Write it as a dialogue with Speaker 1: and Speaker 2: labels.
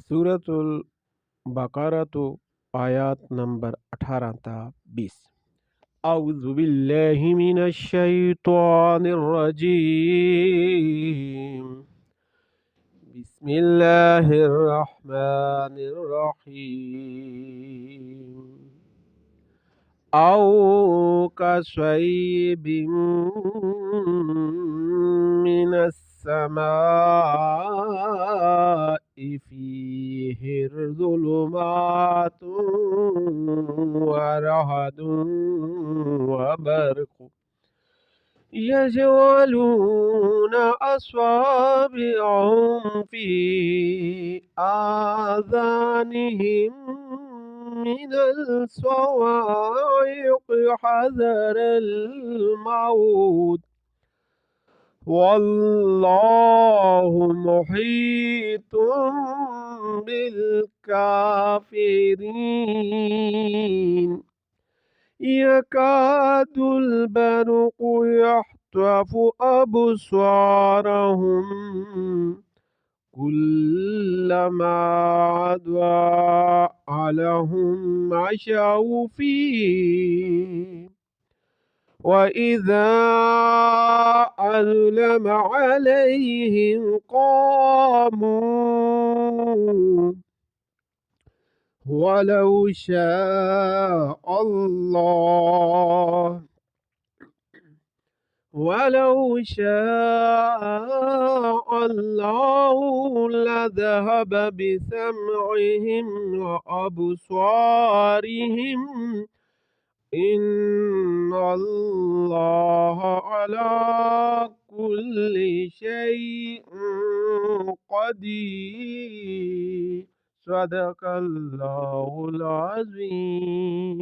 Speaker 1: सूरतुल बकरा तो आयत नंबर 18 ता 20। अऊज़ु बिल्लाहि मिनश शैतानिर रजीम। बिस्मिल्लाहिर रहमानिर रहीम। أو كصيب من السماء فيه ظلمات ورعد وبرق يجعلون أصابعهم في آذانهم من الصواعق حذر الموت والله محيط بالكافرين. يكاد البرق يخطف أبصارهم كلما أضاء لهم مشوا فيه وإذا أظلم عليهم قاموا ولو شاء الله لذهب بسمعهم وأبصارهم إن الله على كل شيء قدير. صدق الله العظيم.